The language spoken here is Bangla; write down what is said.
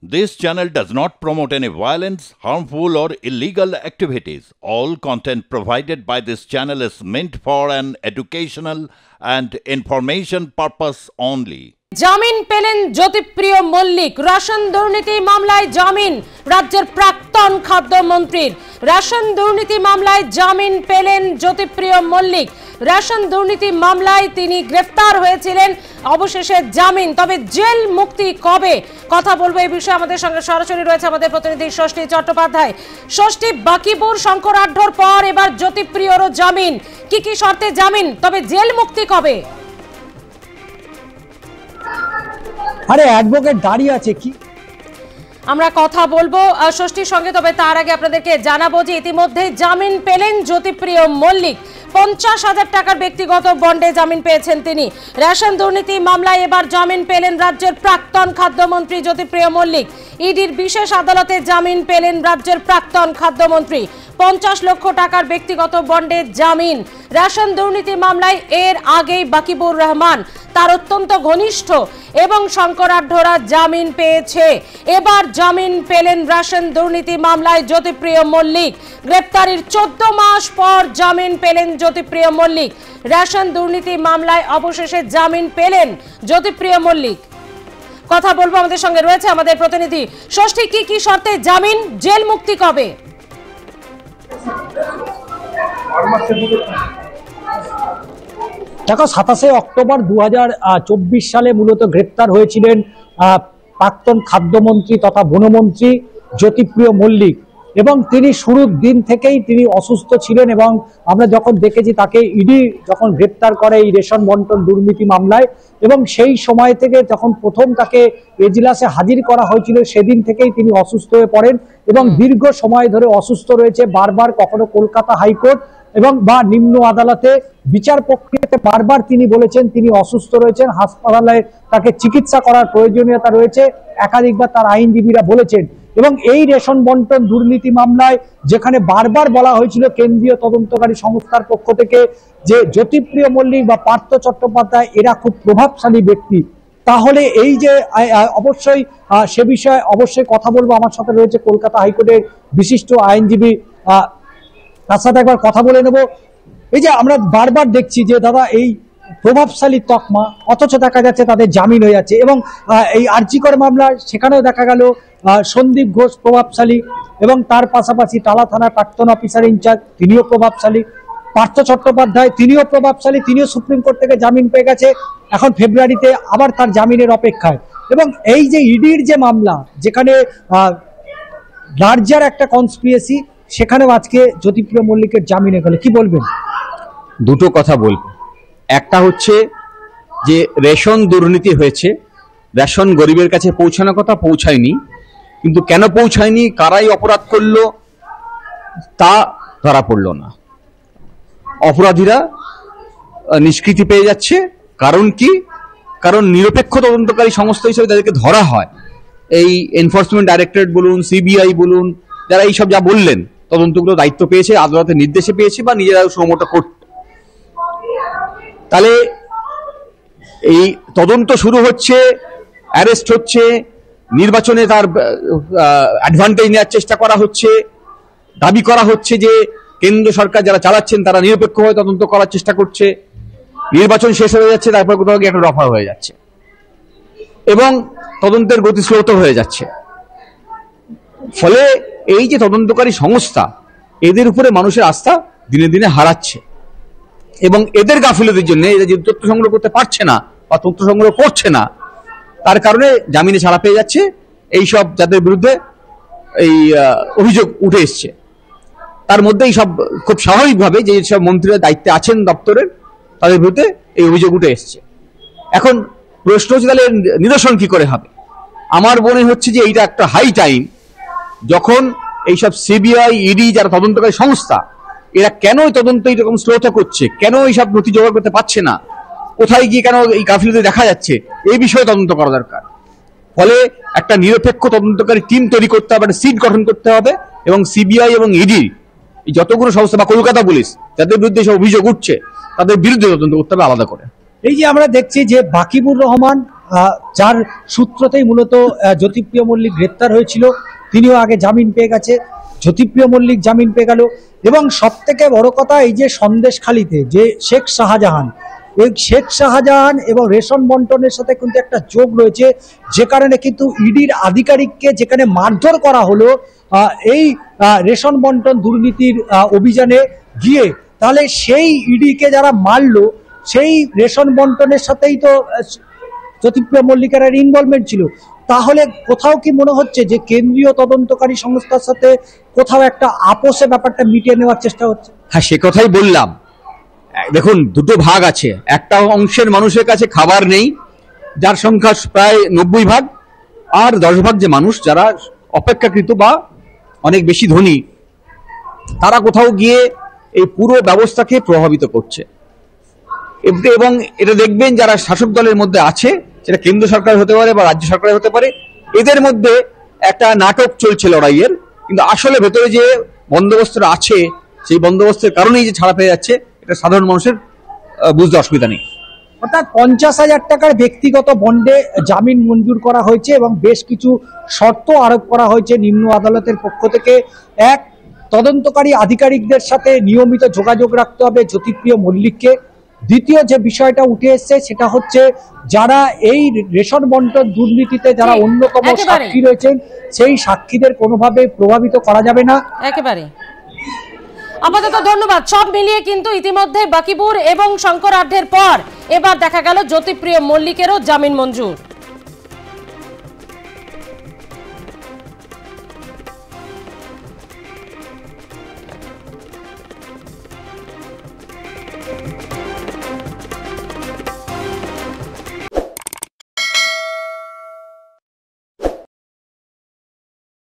This channel does not promote any violence, harmful, or illegal activities. All content provided by this channel is meant for an educational and information purpose only. জামিন পেলেন জ্যোতিপ্রিয় মল্লিক। রেশন দুর্নীতি মামলায় জামিন রাজ্যের প্রাক্তন খাদ্যমন্ত্রীর। রেশন দুর্নীতি মামলায় জামিন পেলেন জ্যোতিপ্রিয় মল্লিক। রেশন দুর্নীতি মামলায় তিনি গ্রেফতার হয়েছিলেন, অবশেষে জামিন। তবে জেল মুক্তি কবে, কথা বলবো এই বিষয়ে আমাদের সঙ্গে সরাসরি রয়েছে আমাদের প্রতিনিধি ষষ্ঠী চট্টোপাধ্যায়। ষষ্ঠী, বাকিপুর শঙ্করাঢ্যর পর এবার জ্যোতিপ্রিয়রও জামিন। কি কি শর্তে জামিন, তবে জেল মুক্তি কবে? আরে অ্যাডভোকেট দাঁড়িয়ে আছে, কি আমরা কথা বলবো ষষ্ঠীর সঙ্গে। তবে তার আগে আপনাদেরকে জানাবো যে ইতিমধ্যে জামিন পেলেন জ্যোতিপ্রিয় মল্লিক। 50,000 টাকার ব্যক্তিগত বন্ডে জামিন পেয়েছেন তিনি। রেশন দুর্নীতি মামলায় এবার জামিন পেলেন রাজ্যের প্রাক্তন খাদ্যমন্ত্রী জ্যোতিপ্রিয় মল্লিক। ইডির বিশেষ আদালতে জামিন পেলেন রাজ্যের প্রাক্তন খাদ্যমন্ত্রী। 50 লক্ষ টাকার ব্যক্তিগত বন্ডে জামিন। রেশন দুর্নীতি মামলায় এর আগেই বাকিবুর রহমান, তার অত্যন্ত ঘনিষ্ঠ এবং শঙ্করাঢ্যরা জামিন পেয়েছে। এবার জামিন পেলেন রেশন দুর্নীতি মামলায় জ্যোতিপ্রিয় মল্লিক। গ্রেপ্তারির 14 মাস পর জামিন পেলেন জ্যোতিপ্রিয় মল্লিক। রেশন দুর্নীতি মামলায় অবশেষে জামিন পেলেন জ্যোতিপ্রিয় মল্লিক। কথা বলবো, আমাদের সঙ্গে রয়েছে আমাদের প্রতিনিধি ষষ্ঠী। কি কি শর্তে জামিন, জেল মুক্তি কবে? দেখো, 27শে অক্টোবর 2024 সালে মূলত গ্রেপ্তার হয়েছিলেন প্রাক্তন খাদ্যমন্ত্রী তথা বনমন্ত্রী জ্যোতিপ্রিয় মল্লিক। এবং তিনি শুরুর দিন থেকেই তিনি অসুস্থ ছিলেন এবং আমরা যখন দেখেছি তাকে ইডি যখন গ্রেপ্তার করে এই রেশন বন্টন দুর্নীতি মামলায়, এবং সেই সময় থেকে যখন প্রথম তাকে এজলাসে হাজির করা হয়েছিল সেদিন থেকেই তিনি অসুস্থ হয়ে পড়েন এবং দীর্ঘ সময় ধরে অসুস্থ রয়েছে। বারবার কখনো কলকাতা হাইকোর্ট এবং বা নিম্ন আদালতে বিচার প্রক্রিয়াতে বারবার তিনি বলেছেন তিনি অসুস্থ রয়েছেন, হাসপাতালে তাকে চিকিৎসা করার প্রয়োজনীয়তা রয়েছে, একাধিকবার তার আইনজীবীরা বলেছেন। এবং এই রেশন বন্টন দুর্নীতি মামলায় যেখানে বারবার বলা হয়েছিল কেন্দ্রীয় তদন্তকারী সংস্থার পক্ষ থেকে যে জ্যোতিপ্রিয় মল্লিক বা পার্থ চট্টোপাধ্যায় এরা খুব প্রভাবশালী ব্যক্তি, তাহলে এই যে অবশ্যই সে বিষয়ে অবশ্যই কথা বলবো। আমার সাথে রয়েছে কলকাতা হাইকোর্টের বিশিষ্ট আইনজীবী, তার সাথে একবার কথা বলে নেব। এই যে আমরা বারবার দেখছি যে দাদা এই প্রভাবশালী তকমা, অথচ দেখা যাচ্ছে তাদের জামিন হয়ে যাচ্ছে। এবং এই আরজিকর মামলা সেখানেও দেখা গেল সন্দীপ ঘোষ প্রভাবশালী এবং তার পাশাপাশি টালা থানার প্রাক্তন অফিসার ইনচার্জ তিনিও প্রভাবশালী, পার্থ চট্টোপাধ্যায় তিনিও প্রভাবশালী, তিনিও সুপ্রিম কোর্ট থেকে জামিন পেয়ে গেছে। এখন ফেব্রুয়ারিতে আবার তার জামিনের অপেক্ষায়। এবং এই যে ইডির যে মামলা, যেখানে লার্জার একটা কনস্পিরেসি, সেখানেও আজকে জ্যোতিপ্রিয় মল্লিকের জামিনে গেলে কি বলবেন? দুটো কথা বলবো। একটা হচ্ছে যে রেশন দুর্নীতি হয়েছে, রেশন গরিবের কাছে পৌঁছানোর কথা, পৌঁছায়নি। কিন্তু কেন পৌঁছায়নি, কারাই অপরাধ করলো তা ধরা পড়লো না। অপরাধীরা নিষ্কৃতি পেয়ে যাচ্ছে। কারণ কি? কারণ নিরপেক্ষ তদন্তকারী সংস্থা হিসেবে তাদেরকে ধরা হয়। এই এনফোর্সমেন্ট ডাইরেক্টরেট বলুন, সিবিআই বলুন, যারা এইসব যা বললেন তদন্তগুলো দায়িত্ব পেয়েছে, আদালতের নির্দেশে পেয়েছে বা নিজেরা শ্রমটা করতে। তাহলে এই তদন্ত শুরু হচ্ছে, অ্যারেস্ট হচ্ছে, নির্বাচনে তার অ্যাডভান্টেজ নেওয়ার চেষ্টা করা হচ্ছে, দাবি করা হচ্ছে যে কেন্দ্র সরকার যারা চালাচ্ছেন তারা নিরপেক্ষভাবে তদন্ত করার চেষ্টা করছে। নির্বাচন শেষ হয়ে যাচ্ছে, তারপর কোথাও গিয়ে একটা রফা হয়ে যাচ্ছে এবং তদন্তের গতি স্রোত হয়ে যাচ্ছে। ফলে এই যে তদন্তকারী সংস্থা, এদের উপরে মানুষের আস্থা দিনে দিনে হারাচ্ছে এবং এদের গাফিলতির জন্য এরা যে তথ্য সংগ্রহ করতে পারছে না বা তথ্য সংগ্রহ করছে না, তার কারণে জামিনে ছাড়া পেয়ে যাচ্ছে এইসব যাদের বিরুদ্ধে এই অভিযোগ উঠে এসছে। তার মধ্যেই সব খুব স্বাভাবিকভাবে যে সব মন্ত্রীরা দায়িত্বে আছেন দপ্তরের, তাদের বিরুদ্ধে এই অভিযোগ উঠে এসছে। এখন প্রশ্ন হচ্ছে তাহলে নিরসন কি করে হবে? আমার মনে হচ্ছে যে এইটা একটা হাই টাইম, যখন এইসব সিবিআই, ইডি যারা তদন্তকারী সংস্থা, এরা কেন এই তদন্ত এইরকম স্লোত করছে, কেন এইসব নথি জোগাড় করতে পারছে না, কোথায় গিয়ে কেন এই গাফিলতি দেখা যাচ্ছে, এই বিষয়ে তদন্ত করা দরকার। ফলে একটা নিরপেক্ষ তদন্তকারী টিম তৈরি করতে হবে, একটা সিট গঠন করতে হবে এবং সিবিআই এবং ইডি এই যতগুলো সংস্থা বা কলকাতা পুলিশ যাদের বিরুদ্ধে সব অভিযোগ উঠছে তাদের বিরুদ্ধে তদন্ত করতে হবে আলাদা করে। এই যে আমরা দেখছি যে বাকিবুর রহমান যার সূত্রতেই মূলত জ্যোতিপ্রিয় মল্লিক গ্রেপ্তার হয়েছিল, তিনিও আগে জামিন পেয়ে গেছে, জ্যোতিপ্রিয় মল্লিক জামিন পেয়ে গেল। এবং সব থেকে বড় কথা, এই যে সন্দেশখালীতে যে শেখ শাহজাহান এবং রেশন বন্টনের সাথে কিন্তু একটা যোগ রয়েছে, যে কারণে কিন্তু ইডির আধিকারিককে যেখানে মারধর করা হলো এই রেশন বন্টন দুর্নীতির অভিযানে গিয়ে, তাহলে সেই ইডিকে যারা মারলো সেই রেশন বন্টনের সাথেই তো জ্যোতিপ্রিয় মল্লিকের ইনভলভমেন্ট ছিল। তাহলে কোথাও কি মনে হচ্ছে যে কেন্দ্রীয় তদন্তকারী সংস্থার সাথে কোথাও একটা আপোষে ব্যাপারটা মিটিয়ে নেওয়ার চেষ্টা হচ্ছে? হ্যাঁ, সে কথাই বললাম। দেখুন, দুটো ভাগ আছে। একটা অংশের মানুষের কাছে খাবার নেই, যার সংখ্যা প্রায় 90 ভাগ, আর 10 ভাগ যে মানুষ যারা অপেক্ষাকৃত বা অনেক বেশি ধনী, তারা কোথাও গিয়ে এই পুরো ব্যবস্থাকে প্রভাবিত করছে। এবং এটা দেখবেন যারা শাসক দলের মধ্যে আছে, সেটা কেন্দ্র সরকার হতে পারে বা রাজ্য সরকার হতে পারে, এদের মধ্যে একটা নাটক চলছে লড়াইয়ের, কিন্তু আসলে ভেতরে যে বন্দোবস্তটা আছে সেই বন্দোবস্তের কারণেই যে ছাড়া পেয়ে যাচ্ছে, এটা সাধারণ মানুষের বুঝতে অসুবিধা নেই। অর্থাৎ 50,000 টাকার ব্যক্তিগত বন্ডে জামিন মঞ্জুর করা হয়েছে এবং বেশ কিছু শর্ত আরোপ করা হয়েছে নিম্ন আদালতের পক্ষ থেকে। এক, তদন্তকারী আধিকারিকদের সাথে নিয়মিত যোগাযোগ রাখতে হবে জ্যোতিপ্রিয় মল্লিককে। দ্বিতীয় যে বিষয়টা উঠে এসছে সেটা হচ্ছে, যারা এই রেশন বন্টন দুর্নীতিতে যারা অন্যতম সাক্ষী রয়েছেন, সেই সাক্ষীদের কোনোভাবে প্রভাবিত করা যাবে না। একেবারে আপাতত ধন্যবাদ। সব মিলিয়ে কিন্তু ইতিমধ্যে বাকিপুর এবং শঙ্করাঢ্যের পর এবার দেখা গেল জ্যোতিপ্রিয় মল্লিকেরও জামিন মঞ্জুর।